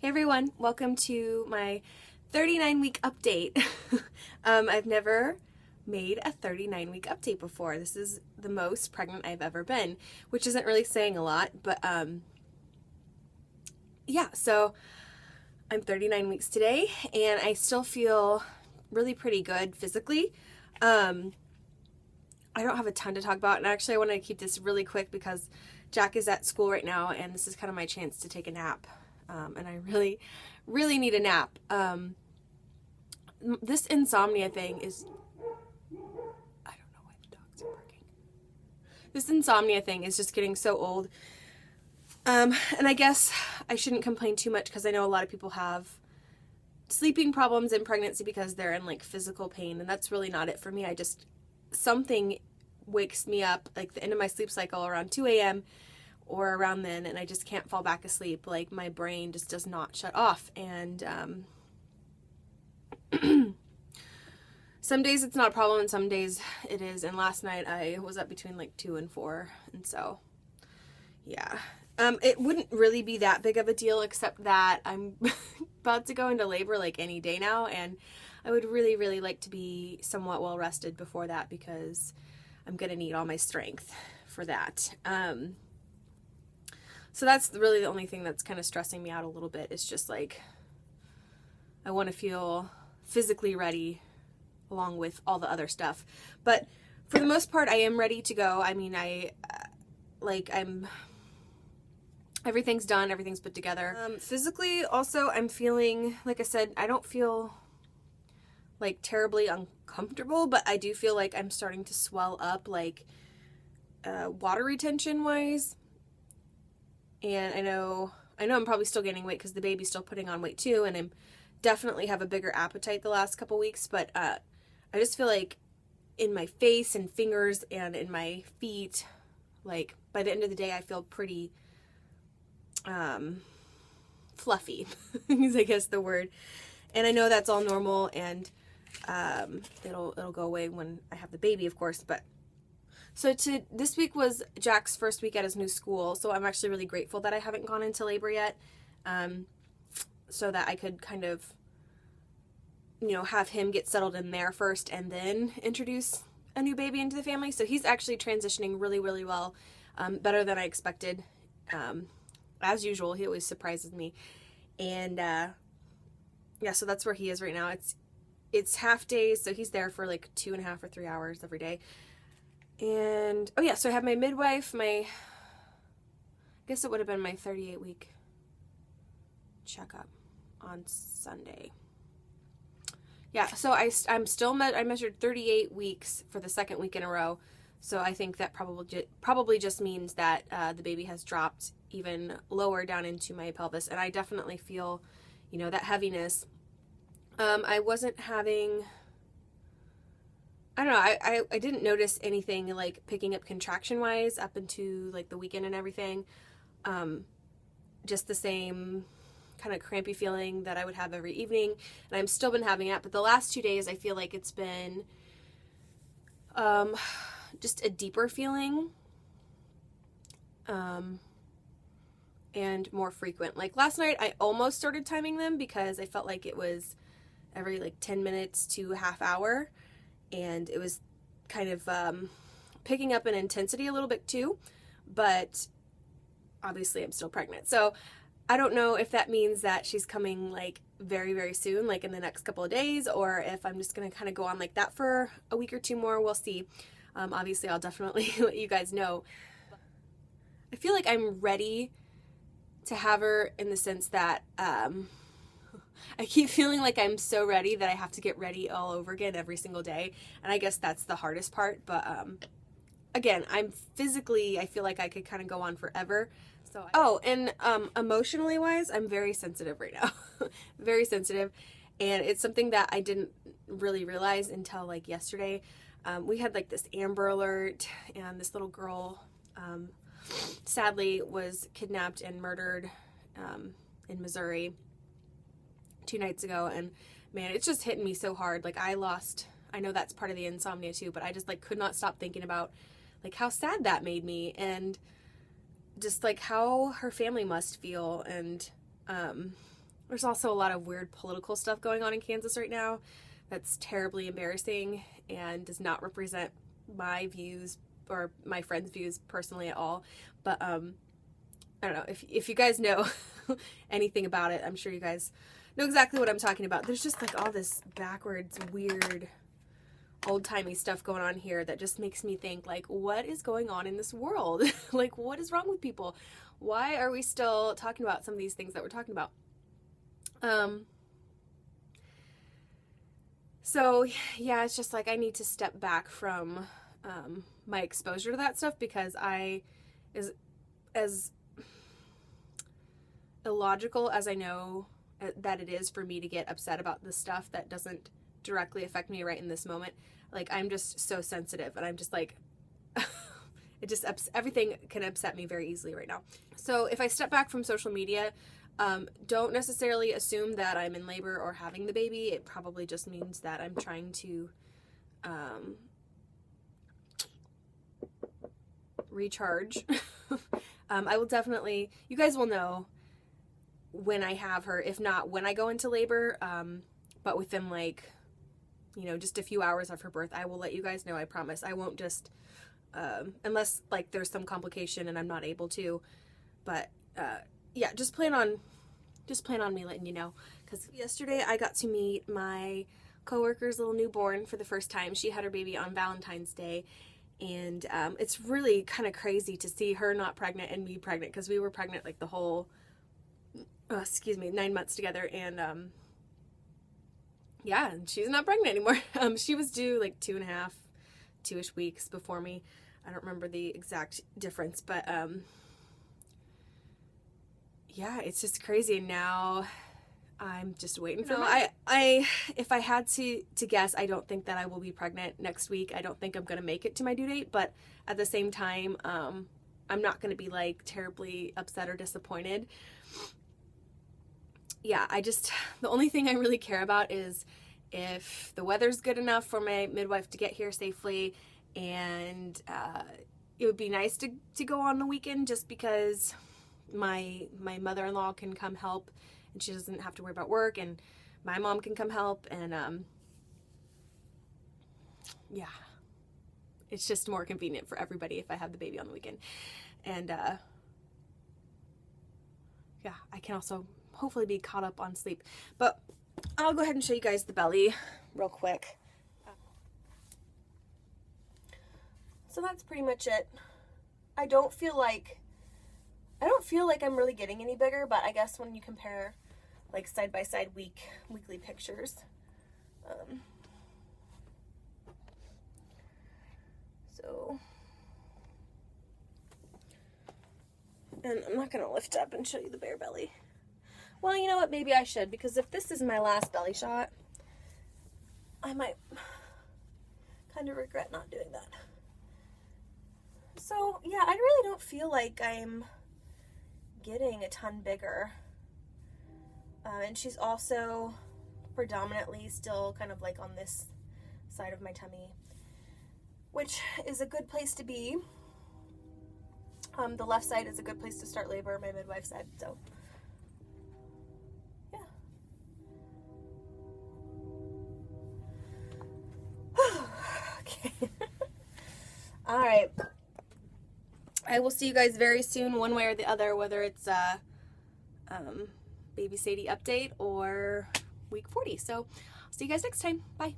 Hey everyone, welcome to my 39-week update. I've never made a 39-week update before. This is the most pregnant I've ever been, which isn't really saying a lot, but yeah, so I'm 39 weeks today and I still feel really pretty good physically. I don't have a ton to talk about, and actually I want to keep this really quick because Jack is at school right now and this is kind of my chance to take a nap. And I really need a nap. This insomnia thing is, I don't know why the dogs are barking. This insomnia thing is just getting so old. And I guess I shouldn't complain too much because I know a lot of people have sleeping problems in pregnancy because they're in like physical pain, and that's really not it for me. Something wakes me up like the end of my sleep cycle around 2 a.m. or around then, and I just can't fall back asleep. Like my brain just does not shut off, and some days it's not a problem and some days it is. And last night I was up between like 2 and 4, and so yeah, it wouldn't really be that big of a deal except that I'm about to go into labor like any day now, and I would really like to be somewhat well rested before that because I'm gonna need all my strength for that. So that's really the only thing that's kind of stressing me out a little bit. It's just like I want to feel physically ready along with all the other stuff. But for the most part, I am ready to go. I mean, everything's done, everything's put together. Physically, also, I'm feeling, like I said, I don't feel like terribly uncomfortable, but I do feel like I'm starting to swell up, like water retention wise. And I know I'm probably still gaining weight because the baby's still putting on weight too, and I'm definitely have a bigger appetite the last couple weeks, but I just feel like in my face and fingers and in my feet, like by the end of the day I feel pretty fluffy is I guess the word. And I know that's all normal, and it'll go away when I have the baby, of course. But so this week was Jack's first week at his new school, so I'm actually really grateful that I haven't gone into labor yet, so that I could kind of, have him get settled in there first and then introduce a new baby into the family. So he's actually transitioning really well, better than I expected. As usual, he always surprises me. And yeah, so that's where he is right now. It's half days, so he's there for like 2.5 or 3 hours every day. And, oh yeah, so I have my midwife, I guess it would have been my 38-week checkup on Sunday. Yeah, so I measured 38 weeks for the second week in a row. So I think that probably just means that the baby has dropped even lower down into my pelvis. And I definitely feel, that heaviness. I wasn't having... I don't know, I didn't notice anything like picking up contraction wise up into like the weekend and everything. Just the same kind of crampy feeling that I would have every evening, and I've still been having it, but the last 2 days I feel like it's been just a deeper feeling and more frequent. Like last night I almost started timing them because I felt like it was every like 10 minutes to a half hour. And it was kind of picking up in intensity a little bit too, but obviously I'm still pregnant. So I don't know if that means that she's coming like very soon, like in the next couple of days, or if I'm just going to kind of go on like that for a week or two more. We'll see. Obviously I'll definitely let you guys know. I feel like I'm ready to have her in the sense that I keep feeling like I'm so ready that I have to get ready all over again every single day. And I guess that's the hardest part. But again, I feel like I could kind of go on forever. And emotionally wise, I'm very sensitive right now. Very sensitive. And it's something that I didn't really realize until like yesterday. We had like this Amber Alert, and this little girl sadly was kidnapped and murdered in Missouri 2 nights ago, and man, it's just hitting me so hard. Like I know that's part of the insomnia too, but I just like could not stop thinking about like how sad that made me, and just like how her family must feel. And There's also a lot of weird political stuff going on in Kansas right now that's terribly embarrassing and does not represent my views or my friends' views personally at all. But I don't know, if you guys know anything about it, I'm sure you guys know exactly what I'm talking about. There's just like all this backwards, weird, old-timey stuff going on here that just makes me think, like, what is going on in this world? Like, what is wrong with people? Why are we still talking about some of these things that we're talking about? So yeah, it's just like I need to step back from my exposure to that stuff, because as illogical as I know that it is for me to get upset about the stuff that doesn't directly affect me right in this moment, like, I'm just so sensitive, and I'm just like, it just everything can upset me very easily right now. So if I step back from social media, don't necessarily assume that I'm in labor or having the baby. It probably just means that I'm trying to recharge. I will definitely, you guys will know when I have her, if not when I go into labor, but within, like, you know, just a few hours of her birth, I will let you guys know, I promise. I won't just, unless, like, there's some complication and I'm not able to, but, yeah, just plan on me letting you know, because yesterday I got to meet my coworker's little newborn for the first time. She had her baby on Valentine's Day, and it's really kind of crazy to see her not pregnant and me pregnant, because we were pregnant like the whole 9 months together, and yeah, and she's not pregnant anymore. She was due like 2.5-2-ish weeks before me. I don't remember the exact difference, but yeah, it's just crazy. Now I'm just waiting for if I had to guess, I don't think that I will be pregnant next week. I don't think I'm going to make it to my due date, but at the same time, I'm not going to be like terribly upset or disappointed. Yeah, the only thing I really care about is if the weather's good enough for my midwife to get here safely, and it would be nice to go on the weekend, just because my mother-in-law can come help and she doesn't have to worry about work, and my mom can come help, and yeah, it's just more convenient for everybody if I have the baby on the weekend. And yeah, I can also hopefully be caught up on sleep. But I'll go ahead and show you guys the belly real quick. So that's pretty much it. I don't feel like I'm really getting any bigger, but I guess when you compare like side by side weekly pictures, so, and I'm not gonna lift up and show you the bare belly. Well, you know what, maybe I should, because if this is my last belly shot, I might kind of regret not doing that. So yeah, I really don't feel like I'm getting a ton bigger, and she's also predominantly still kind of like on this side of my tummy, which is a good place to be. The left side is a good place to start labor, my midwife said, so yeah. Okay. All right. I will see you guys very soon, one way or the other, whether it's Baby Sadie update or week 40. So I'll see you guys next time. Bye.